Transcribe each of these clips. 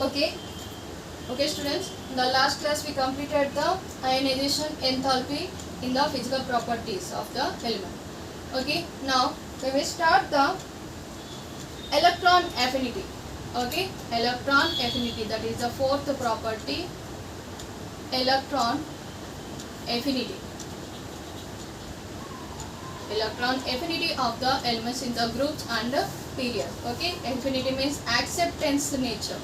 Okay, okay students, in the last class we completed the ionization enthalpy in the physical properties of the element. Okay, now we will start the electron affinity. Okay, electron affinity, that is the fourth property, electron affinity. Electron affinity of the elements in the groups and periods. Okay, affinity means acceptance nature.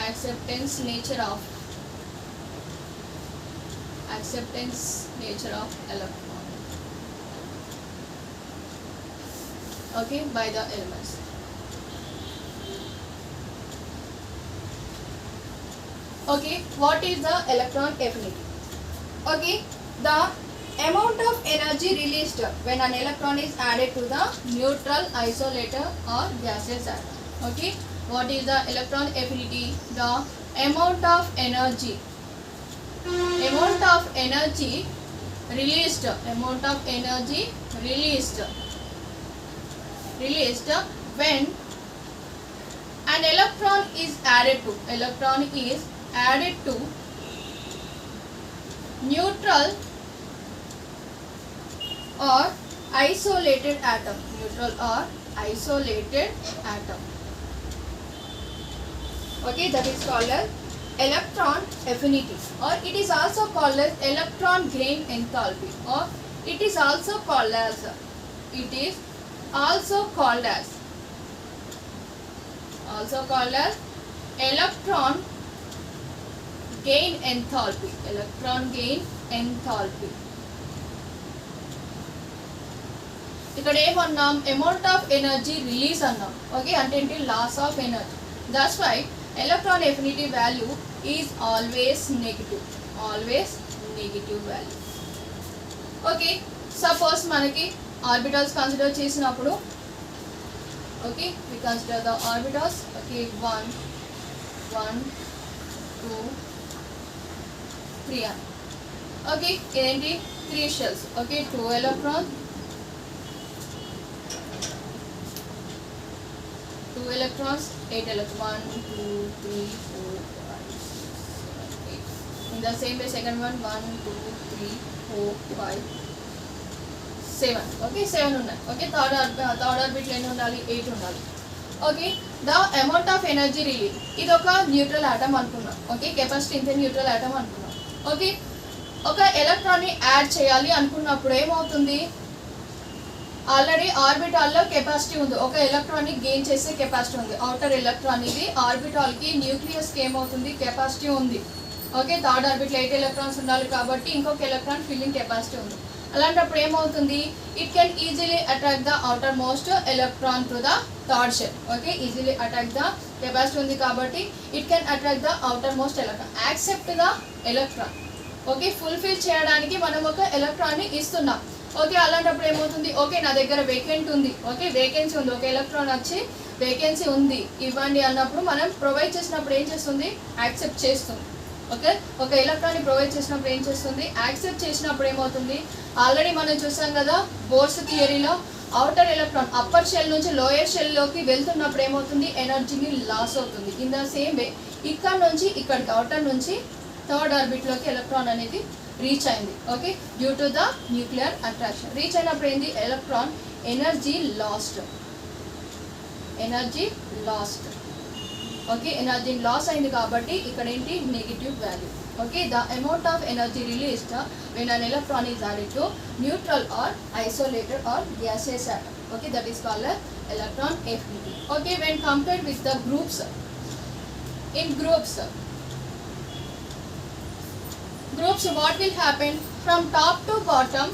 Acceptance nature of electron. Okay, by the elements. Okay, what is the electron affinity? Okay, the amount of energy released when an electron is added to the neutral, isolator or gaseous atom. Okay, what is the electron affinity? The amount of energy released when an electron is added to neutral or isolated atom. Okay, that is called as electron affinity, or it is also called as electron gain enthalpy, or it is also called as electron gain enthalpy. ఇక్కడ ఏమన్నాం, amount of energy release అన్నాం. Okay, అంటే ఏంటి, loss of energy. That's why electron affinity value is always negative value. Okay, suppose మనకి orbitals consider చేసినప్పుడు, okay, we consider the orbitals. Okay, 1 2 3 అని. Okay, ఇదేంటి, 3 shells. Okay, 2 electrons, 8 electrons, 1 2 3 4 5 6 7 8. In the same way second one, 1 2 3 4 5 7. Okay, 7 ఉన్నాయి. Okay, third orbit ఎన్ని ఉండాలి, 8 ఉండాలి. Okay, the amount of energy release, ఇది ఒక న్యూట్రల్ ఆటమ్ అనుకున్నాం. ఓకే, కెపాసిటీ ఇంత న్యూట్రల్ ఆటమ్ అనుకున్నాం. ఓకే, ఒక ఎలక్ట్రాన్ని యాడ్ చేయాలి అనుకున్నప్పుడు ఏమవుతుంది, ఆల్రెడీ ఆర్బిటాల్లో కెపాసిటీ ఉంది, ఒక ఎలక్ట్రాన్ని గెయిన్ చేసే కెపాసిటీ ఉంది. అవుటర్ ఎలక్ట్రాన్ ఇది ఆర్బిటాల్కి, న్యూక్లియస్కి ఏమవుతుంది, కెపాసిటీ ఉంది. ఓకే, థర్డ్ ఆర్బిట్లో 8 electrons ఉండాలి కాబట్టి ఇంకొక ఎలక్ట్రాన్ ఫిల్లింగ్ కెపాసిటీ ఉంది. అలాంటప్పుడు ఏమవుతుంది, it can easily attract the outermost electron to the third shell. Okay, easily attract the capacity ఉంది కాబట్టి it can attract the outermost electron, accept the electron. Okay, fulfil చేయడానికి మనం ఒక ఎలక్ట్రాన్ని ఇస్తున్నాం. Okay, అలాంటప్పుడు ఏమవుతుంది, ఓకే నా దగ్గర వేకెంట్ ఉంది, ఓకే వేకెన్సీ ఉంది, ఒక ఎలక్ట్రాన్ వచ్చి వేకెన్సీ ఉంది ఇవ్వండి అన్నప్పుడు మనం ప్రొవైడ్ చేసినప్పుడు ఏం చేస్తుంది, యాక్సెప్ట్ చేస్తుంది. ఓకే, ఒక ఎలక్ట్రాన్ని ప్రొవైడ్ చేసినప్పుడు ఏం చేస్తుంది, యాక్సెప్ట్ చేసినప్పుడు ఏమవుతుంది, ఆల్రెడీ మనం చూసాం కదా బోర్స్ థియరీలో, అవుటర్ ఎలక్ట్రాన్ అప్పర్ షెల్ నుంచి లోయర్ షెల్లోకి వెళ్తున్నప్పుడు ఏమవుతుంది, ఎనర్జీని లాస్ అవుతుంది. ఇన్ ద సేమ్ వే ఇక్కడ నుంచి ఇక్కడికి, అవుటర్ నుంచి థర్డ్ ఆర్బిట్లోకి ఎలక్ట్రాన్ అనేది రీచ్ అయింది. Okay, due to the nuclear attraction. Reach అయినప్పుడు ఏంటి, electron energy lost. Okay, energy loss అయింది కాబట్టి ఇక్కడ ఏంటి, negative value. Okay, the amount of energy released when an electron is added to neutral or isolated or gaseous atom. Okay, that is called electron affinity. Okay, when compared with the groups, in groups what will happen, from top to bottom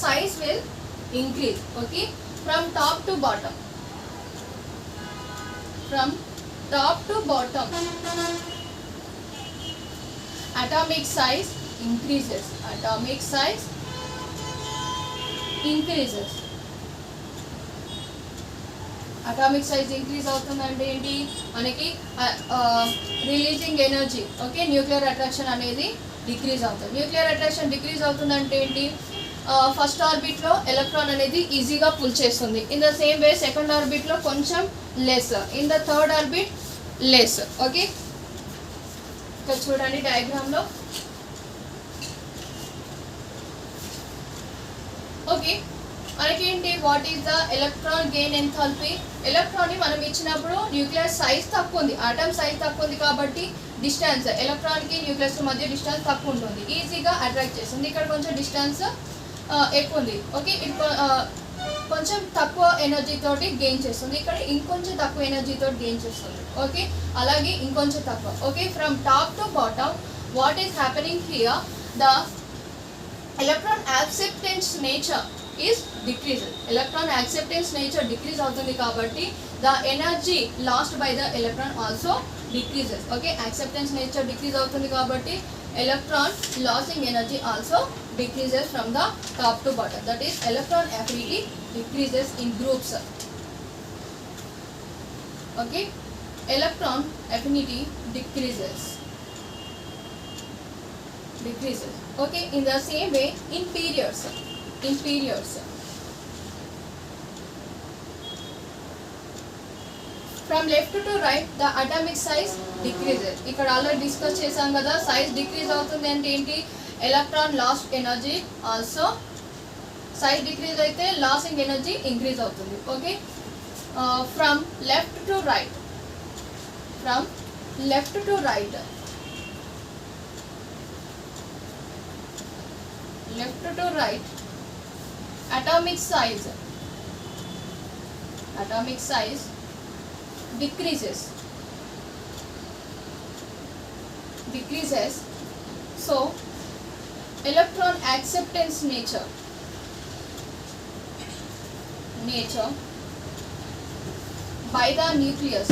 size will increase. Okay, from top to bottom atomic size increases. Atomic size increase అవుతుందంటే ఏంటి, మనకి releasing energy. Okay, nuclear attraction అనేది decrease అవుతుంది. Nuclear attraction decrease అవుతుందంటే ఏంటి, first ఆర్బిట్లో electron అనేది ఈజీగా పుల్ చేస్తుంది. In the same way second ఆర్బిట్లో కొంచెం less, in the third orbit less. Okay, ఇక్కడ చూడండి డయాగ్రామ్లో. ఓకే, మనకేంటి what is the electron gain enthalpy? ఎలక్ట్రాన్ని మనం ఇచ్చినప్పుడు న్యూక్లియస్ సైజ్ తక్కువ ఉంది, ఆటమ్ సైజ్ తక్కువ ఉంది కాబట్టి డిస్టెన్స్ ఎలక్ట్రాన్కి న్యూక్లియస్ మధ్య డిస్టెన్స్ తక్కువ ఉంటుంది, ఈజీగా అట్రాక్ట్ చేస్తుంది. ఇక్కడ కొంచెం డిస్టెన్స్ ఎక్కువ ఉంది. ఓకే, ఇది కొంచెం తక్కువ ఎనర్జీ తోటి గెయిన్ చేస్తుంది, ఇక్కడ ఇంకొంచెం తక్కువ ఎనర్జీ తోటి గెయిన్ చేస్తుంది. ఓకే, అలాగే ఇంకొంచెం తక్కువ. Okay, from top to bottom what is happening here, the electron acceptance nature is decreases. Electron acceptance nature decrease అవుతుంది కాబట్టి the energy lost by the electron also decreases. Okay, acceptance nature decrease అవుతుంది కాబట్టి electron losing energy also decreases from the top to bottom. That is electron affinity decreases in groups. Okay, electron affinity decreases. Okay, in the same way in periods from left to right the atomic size decreases. ఇక్కడ already discuss చేసాం కదా, size decrease అవుతుంది అంటే ఏంటి, electron last energy also, size decrease అయితే losing energy increase అవుతుంది. Okay, from left to right atomic size decreases. So electron acceptance nature by the nucleus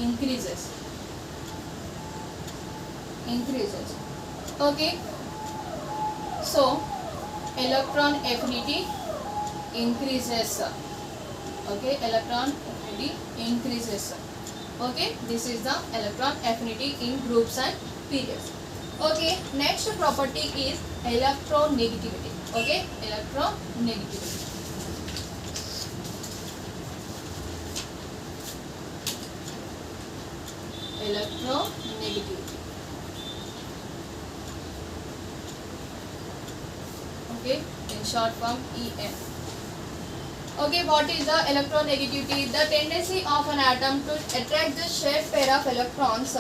increases. Okay, so electron affinity increases. Okay, electron affinity increases. Okay, this is the electron affinity in groups and periods. Okay, next property is electronegativity. Okay, electronegativity. Okay, in short form EM. Okay, what is the electronegativity? The tendency of an atom to attract the shared pair of electrons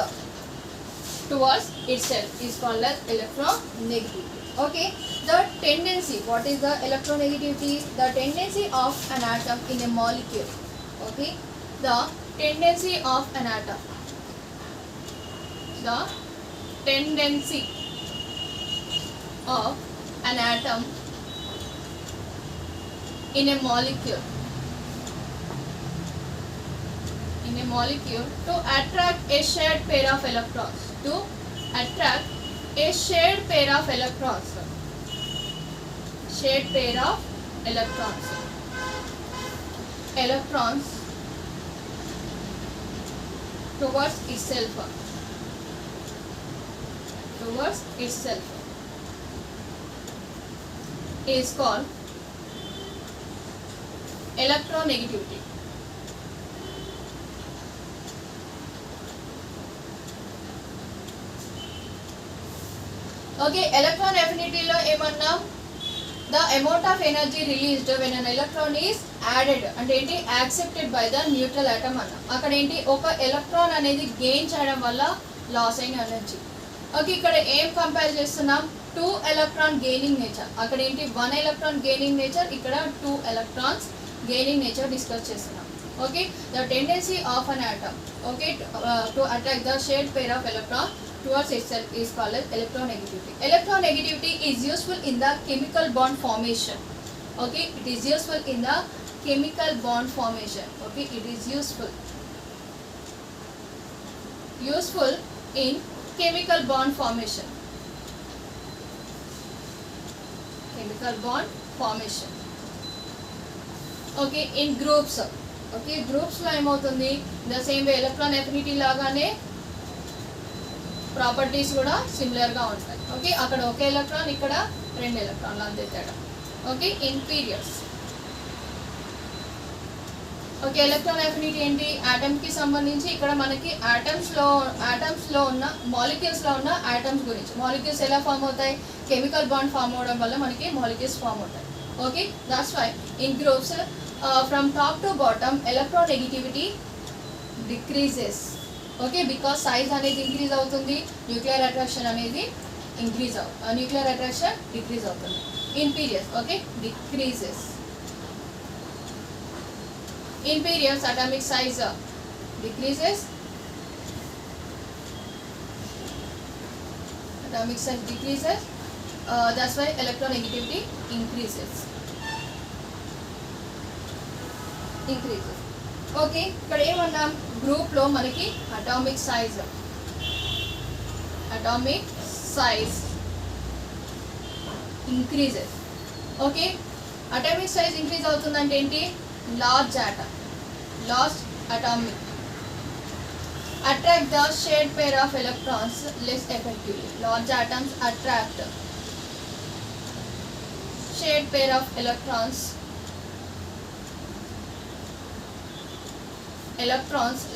towards itself is called as electronegativity. Okay, the tendency, what is the electronegativity? The tendency of an atom in a molecule. Okay, the tendency of an atom in a molecule to attract a shared pair of electrons, electrons towards itself is called electronegativity. Okay, electron affinity lo emanna the amount of energy released when an electron is added అంటే ఏంటి accepted by the neutral atom అన్న. అక్కడ ఏంటి ఒక electron అనేది gain చేయడం వల్ల loss అయిన ఎనర్జీ. ఓకే, ఇక్కడ ఏం కంపేర్ చేస్తున్నాం, 2 electron gaining nature. అక్కడ ఏంటి 1 electron gaining nature, ఇక్కడ 2 electrons gaining nature discuss చేస్తున్నాం. Okay, the tendency of an atom, okay, to attract the shared pair of electron towards itself is called as electronegativity. Electronegativity is useful in the chemical bond formation. Okay, it is useful in the chemical bond formation. Okay, it is useful in chemical bond formation. Okay, in groups. Okay, groups లో ఏమవుతుంది, the same way electron affinity లాగానే properties కూడా similar గా ఉంటాయి. Okay, అక్కడ ఒక electron, ఇక్కడ 2 ఎలక్ట్రాన్లు అంతే తేడా. Okay, in periods okay, electron affinity ఏంటి? ఆటమ్ కి సంబంధించి ఇక్కడ మనకి ఆటమ్స్ లో ఉన్న మాలిక్యూల్స్ లో ఉన్న ఆటమ్స్ గురించి. మాలిక్యూల్స్ ఎలా ఫామ్ అవుతాయి? కెమికల్ బాండ్ ఫామ్ అవడం వల్ల మనకి మాలిక్యూల్స్ ఫామ్ అవుతాయి. Okay, that's why in groups from top to bottom electronegativity decreases. Okay, because size అనేది ఇంక్రీజ్ అవుతుంది, న్యూక్లియర్ అట్రాక్షన్ అనేది న్యూక్లియర్ అట్రాక్షన్ డిక్రీజ్ అవుతుంది. In periods okay decreases. In periods atomic size decreases, that's why electronegativity increases. Okay, ఇక్కడ ఏమన్నాం? Group లో మనకి atomic size increases. Okay, atomic size increase అవుతుందంటే ఏంటి? large atomic attract the shared pair of electrons less effectively. Large atoms attract shared pair of electrons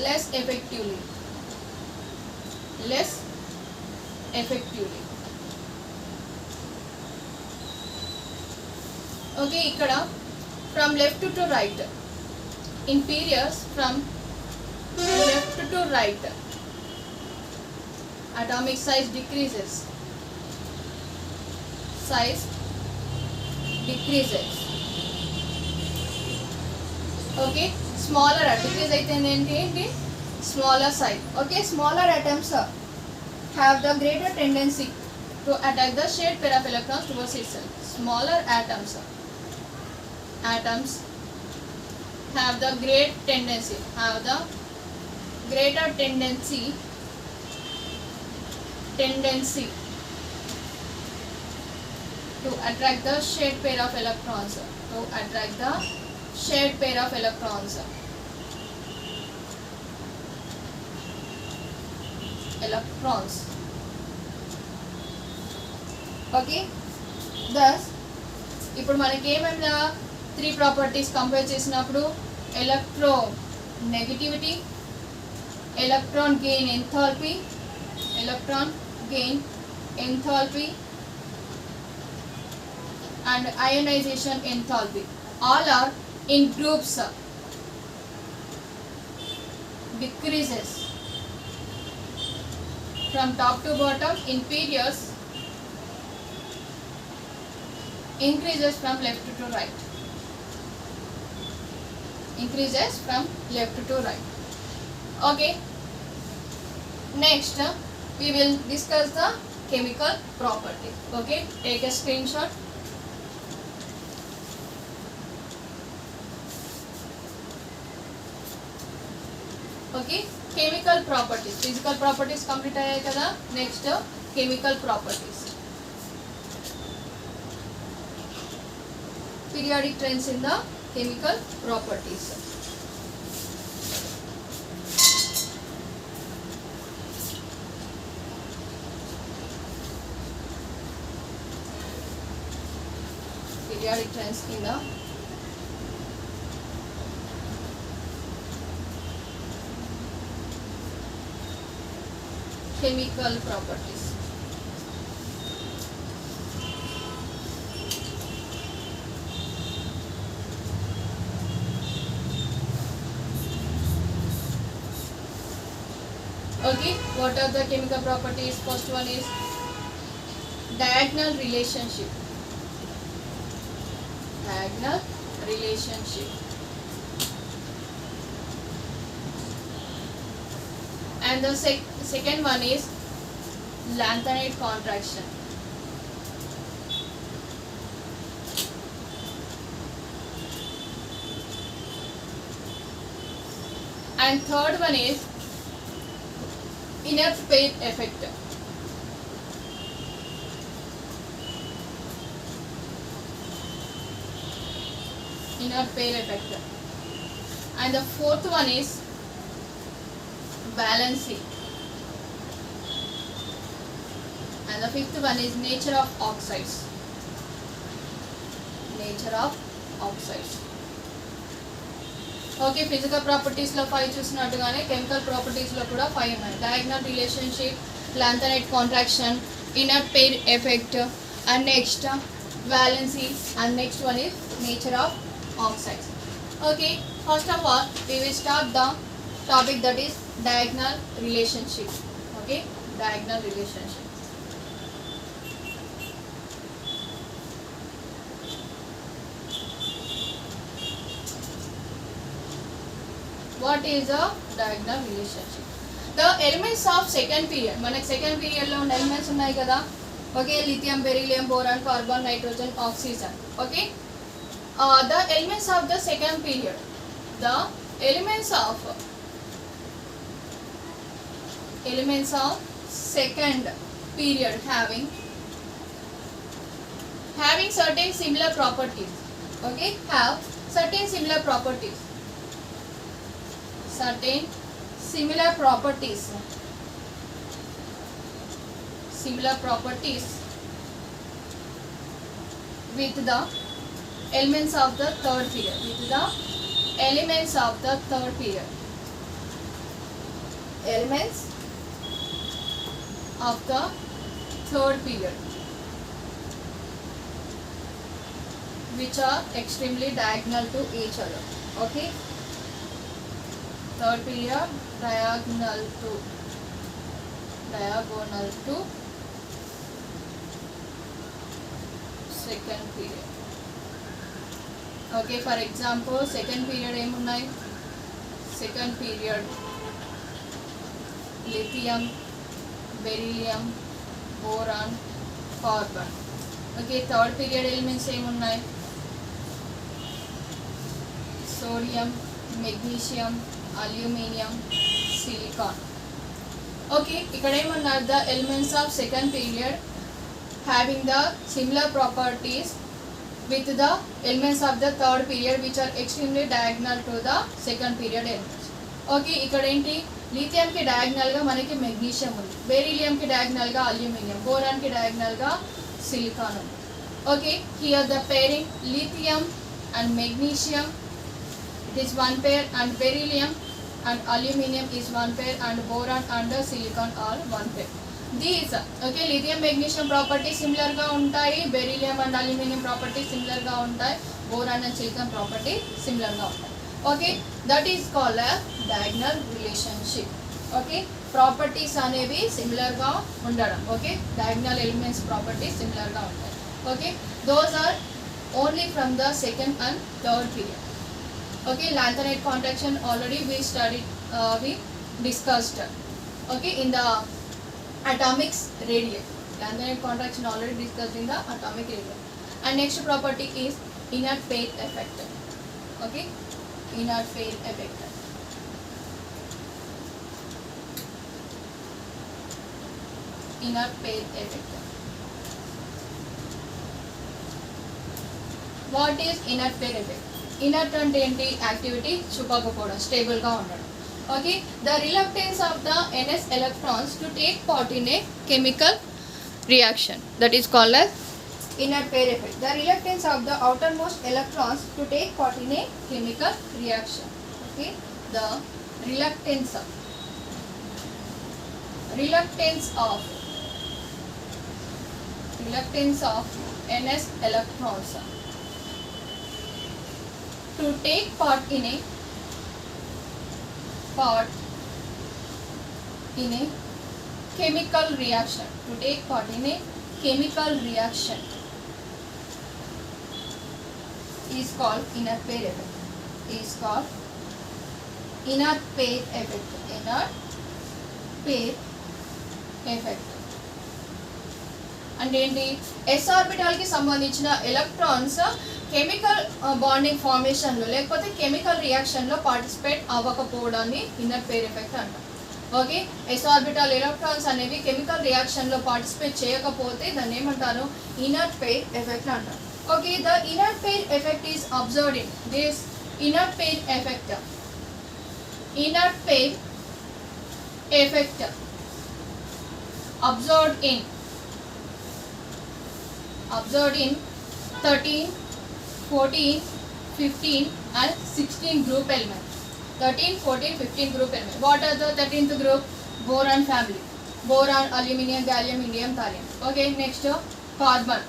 less effectively. Okay, ikkada from left to right, in periods from left to right atomic size decreases. Okay, smaller decrease అయితే ఏంటి? Smaller size. Okay, smaller atoms have the greater tendency to attack the shared pair of electrons towards itself. Smaller atoms have the greater tendency to attract the shared pair of electrons. Okay, thus ఇప్పుడు మనకి ఏమైనా 3 properties compare చేసినప్పుడు electro negativity, electron gain enthalpy and ionization enthalpy, all are in groups decreases from top to bottom. In periods increases from left to right. Okay, next we will discuss the chemical properties. Okay, take a screenshot. Okay, chemical properties. Physical properties complete ayyayi kada. Next chemical properties. Periodic trends in the chemical properties. Periodic trends in the chemical properties. Okay, what are the chemical properties? First one is diagonal relationship. And the second one is lanthanide contraction. And third one is inner pair effect. And the fourth one is valency. And the fifth one is nature of oxides. Okay, physical ప్రాపర్టీస్లో 5 చూసినట్టుగానే chemical ప్రాపర్టీస్లో కూడా 5 ఉన్నాయి. Diagonal relationship, lanthanide contraction, inert pair effect, and next valency, and next one is nature of oxides. Okay, first of all we will start the topic that is diagonal relationship. Okay, diagonal relationship. What is a diagonal relationship? The elements of second period, మనకి second పీరియడ్లో ఉన్న elements ఉన్నాయి కదా. Okay, lithium, beryllium, boron, carbon, nitrogen, oxygen. Okay, the elements of the second period, the elements of second period having certain similar properties. Okay, have certain similar properties, similar properties with the elements of the third period, elements of the third period, which are extremely diagonal to each other. Okay, third period diagonal to second period. Okay, for example second period ఏమున్నాయి? Second period lithium, beryllium, boron, carbon. Okay, third period elements ఏమున్నాయి? Sodium, magnesium, aluminium, silicon. Okay, ఇక్కడ ఏమన్నారు? The elements of second period having the similar properties with the elements of the third period which are extremely diagonal to the second period elements. Okay, ఇక్కడ ఏంటి? లిథియంకి డయాగ్నల్గా మనకి magnesium ఉంది, బెరిలియంకి డయాగ్నల్గా aluminium, బోరాన్కి డయాగ్నల్గా silicon ఉంది. Okay, here the pairing lithium and magnesium, it is one pair, and beryllium and aluminium is one pair, and boron and silicon are one pair. These, okay, lithium magnesium properties similar గా ఉంటాయి, beryllium and aluminium properties similar గా ఉంటాయి, boron and silicon property similar గా ఉంటాయి. Okay, that is called a diagonal relationship. Okay, properties అనేవి similar గా ఉండడం. Okay, diagonal elements properties similar గా ఉంటాయి. Okay, those are only from the second and third period. Okay, lanthanide contraction already we studied, we discussed. Okay, in the atomic radii, lanthanide contraction already discussed in the atomic radii. And next property is inert pair effect. Okay, inert pair effect. Inert pair effect. What is inert pair effect? Inert అంటే ఏంటి? Activity చూపకపోవడం, స్టేబుల్గా ఉండడం. Okay, the reluctance of the ns electrons to take part in a chemical reaction, that is called as inert pair effect. The reluctance of the outermost electrons to take part in a chemical reaction. Okay, the reluctance of ns electrons to take part in a chemical reaction, is called inert pair effect. Inert pair effect. అంటే ఏంటి? Yes orbital కి సంబంధించిన electrons chemical bonding ఫార్మేషన్లో లేకపోతే chemical రియాక్షన్లో participate అవ్వకపోవడాన్ని inner pair effect అంటారు. Okay, yes orbital electrons అనేవి chemical రియాక్షన్లో participate చేయకపోతే దాన్ని ఏమంటారు? ఇన్నర్ పేర్ ఎఫెక్ట్ అంటారు. Okay, the inner pair effect is observed in this inner pair effect observed in 13, 14, 15 and 16 group elements. 13, 14, 15 group element. What are the 13th group? Boron family. Boron, aluminum, gallium, indium, thallium. Okay, next carbon.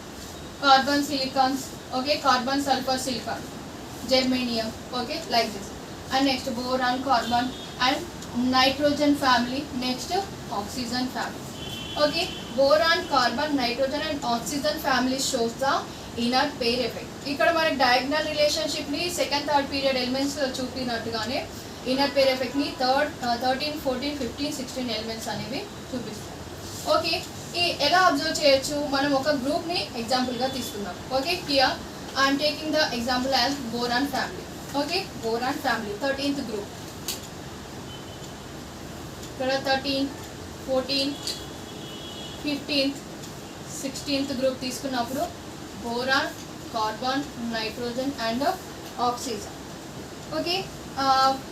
Carbon silicons. Okay, carbon sulfur silicon. Germanium. Okay, like this. And next boron, carbon and nitrogen family. Next oxygen family. Okay, boron, carbon, nitrogen and oxygen family shows the inert pair effect. ఇక్కడ మనకి diagonal relationship ని second third period elements చూపినట్టుగానే inert pair effect ని 13, 14, 15, 16 elements అనేవి చూపిస్తాయి. Okay, ఈ ఎలా observe చేయొచ్చు? మనం ఒక గ్రూప్ ని ఎగ్జాంపుల్ గా తీసుకుందాం. Okay, here I'm taking the example as boron family. Okay, boron family 13th group. ఇక్కడ 13, 14, 15th, 16th గ్రూప్ తీసుకున్నప్పుడు boron, carbon, nitrogen and oxygen. Okay,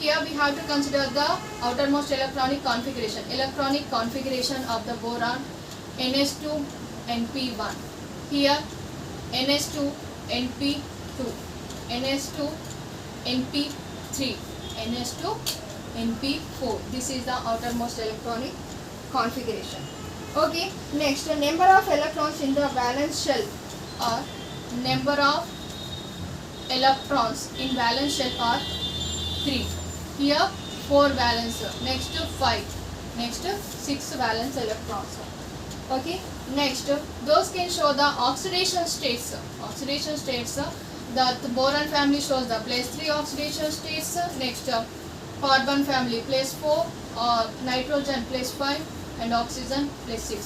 here we have to consider the outermost electronic configuration. Electronic configuration of the boron NS2 NP1. Here NS2 NP2, NS2 NP3, NS2 NP4. This is the outermost electronic configuration. Okay, next number of electrons in the valence shell or number of electrons in valence shell are 3. Here 4 valence, next 5, next 6 valence electrons. Okay, next those can show the oxidation states. Oxidation states, the boron family shows the +3 oxidation states. Next carbon family +4, nitrogen +5 and oxygen +6.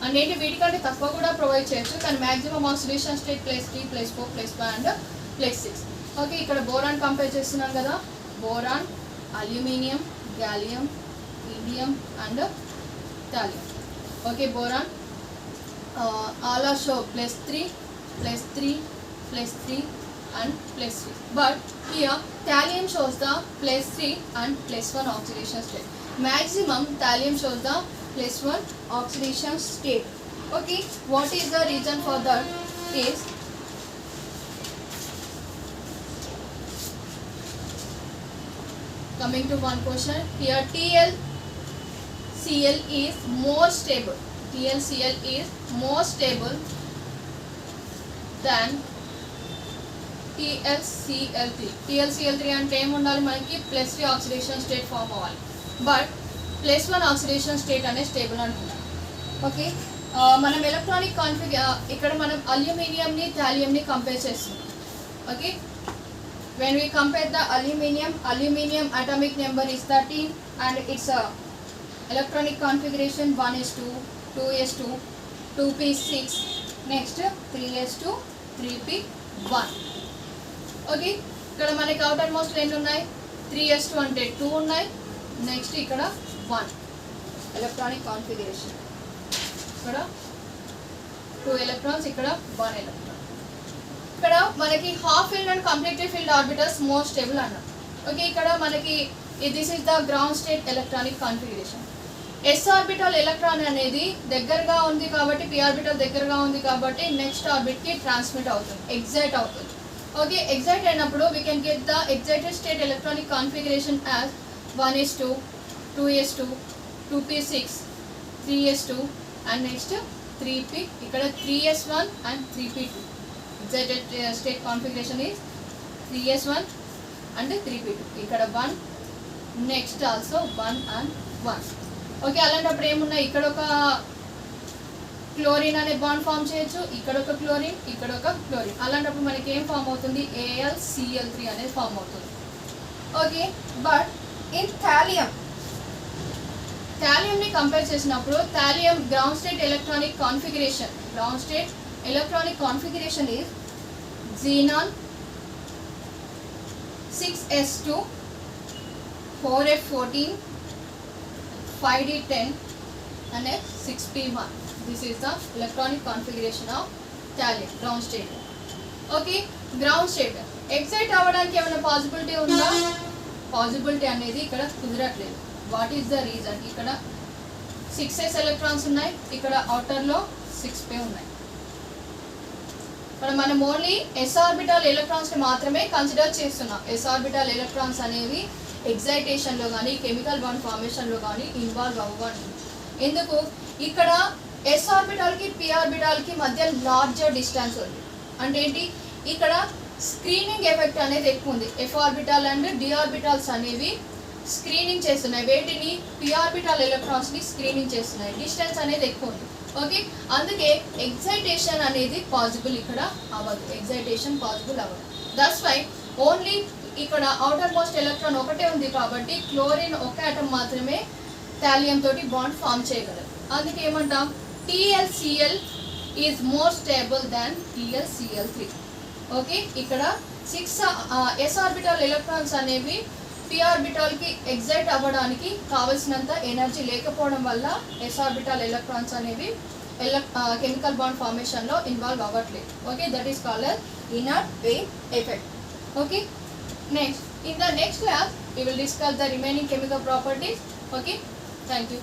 And ఏంటి వీటికంటే తక్కువ కూడా provide చేయొచ్చు, కానీ maximum oxidation state +3, +4, +5 and +6. Okay, ఇక్కడ boron compare చేస్తున్నాం కదా, boron, aluminium, gallium, indium and thallium. Okay, boron all are show +3, +3, +3 and +3. But here thallium shows the +3 and +1 oxidation state. Maximum thallium shows the +1 oxidation state. Okay, what is the reason for that is coming to one question. Here TlCl is more stable. TlCl is more stable than TlCl3. TlCl3 అంటే ఏం ఉండాలి మనకి? +3 oxidation state form అవ్వాలి. But +1 oxidation state అనే stable అంటున్నాం. Okay, మనం electronic ఇక్కడ మనం అల్యూమినియంని థాలియంని కంపేర్ చేస్తున్నాం. Okay, when we compare the aluminum atomic number is 13 and its electronic configuration 1s2, 2s2, 2p6, next 3s2, 3p1. Okay, ఇక్కడ మనకి అవుటర్ మోస్ట్ ఎన్ని ఉన్నాయి? 3s2 అంటే 2 ఉన్నాయి, నెక్స్ట్ ఇక్కడ 1 ఎలక్ట్రానిక్ కాన్ఫిగరేషన్, ఇక్కడ 2 ఎలక్ట్రాన్స్, ఇక్కడ 1 ఎలక్ట్రాన్. ఇక్కడ మనకి half filled and completely filled orbitals more stable అన్నాం. ఓకే, ఇక్కడ మనకి this is the ground state electronic configuration. S orbital electron అనేది దగ్గరగా ఉంది కాబట్టి, పి ఆర్బిటల్ దగ్గరగా ఉంది కాబట్టి నెక్స్ట్ ఆర్బిట్కి ట్రాన్స్మిట్ అవుతుంది, ఎగ్జైట్ అవుతుంది. ఓకే, ఎగ్జైట్ అయినప్పుడు we can get the excited state electronic configuration as 1s2, 2s2, 2p6, 3s2 and next 3p, ఇక్కడ 3s1 and 3p2. Excited state configuration is 3s1 and 3p2. ఇక్కడ 1, next also 1 and 1. Okay, అలాంటప్పుడు ఏమున్నాయి? ఇక్కడ ఒక chlorine అనే bond form చేయొచ్చు, ఇక్కడ ఒక క్లోరిన్, ఇక్కడ ఒక క్లోరిన్. అలాంటప్పుడు మనకి ఏం ఫామ్ అవుతుంది? AlCl3 అనేది ఫామ్ అవుతుంది. ఓకే, బట్ ఇన్ థాలియంని కంపేర్ చేసినప్పుడు thallium ground state electronic configuration is xenon 6s2, 4f14, 5d10 and 6p1. This is the electronic configuration of thallium ground state. Okay, ground state excite అవ్వడానికి ఏమైనా possibility ఉందా? Possibility అనేది ఇక్కడ కుదరట్లేదు. What is the reason? ఇక్కడ 6s electrons ఉన్నాయి, ఇక్కడ అవుటర్లో 6p ఉన్నాయి. మనం ఓన్లీ s ఆర్బిటల్ ఎలక్ట్రాన్స్ ని మాత్రమే కన్సిడర్ చేస్తున్నాం. s ఆర్బిటల్ ఎలక్ట్రాన్స్ అనేవి ఎగ్జైటేషన్లో కానీ కెమికల్ బాండ్ ఫార్మేషన్లో కానీ ఇన్వాల్వ్ అవ్వండి. ఎందుకు ఇక్కడ ఎస్ ఆర్బిటాల్కి పి ఆర్బిటాల్కి మధ్య లార్జర్ డిస్టెన్స్ ఉంది. అంటే ఏంటి, ఇక్కడ స్క్రీనింగ్ ఎఫెక్ట్ అనేది ఎక్కువ ఉంది. F orbital and D orbitals అనేవి స్క్రీనింగ్ చేస్తున్నాయి, వేటిని, పి ఆర్బిటాల్ ఎలక్ట్రాన్స్ని స్క్రీనింగ్ చేస్తున్నాయి. డిస్టెన్స్ అనేది ఎక్కువ ఉంది. ఓకే, అందుకే ఎగ్జైటేషన్ అనేది పాసిబుల్ ఇక్కడ అవ్వదు, ఎగ్జైటేషన్ పాసిబుల్ అవ్వదు. దట్స్ వై ఓన్లీ ఇక్కడ అవుటర్ మోస్ట్ ఎలక్ట్రాన్ ఒకటే ఉంది కాబట్టి క్లోరిన్ ఒక ఆటమ్ మాత్రమే థాలియం తోటి బాండ్ ఫామ్ చేయగలదు. అందుకే ఏమంటాం, TlCl is more stable than TlCl3. Okay, ఇక్కడ 6 ఎస్ ఆర్బిటాల్ ఎలక్ట్రాన్స్ అనేవి పి ఆర్బిటాల్కి ఎగ్జైట్ అవ్వడానికి కావలసినంత ఎనర్జీ లేకపోవడం వల్ల ఎస్ ఆర్బిటాల్ ఎలక్ట్రాన్స్ అనేవి కెమికల్ బాండ్ ఫార్మేషన్లో ఇన్వాల్వ్ అవ్వట్లేదు. Okay, that is called inert wave effect. Okay, next in the next class we will discuss the remaining chemical properties. Okay, thank you.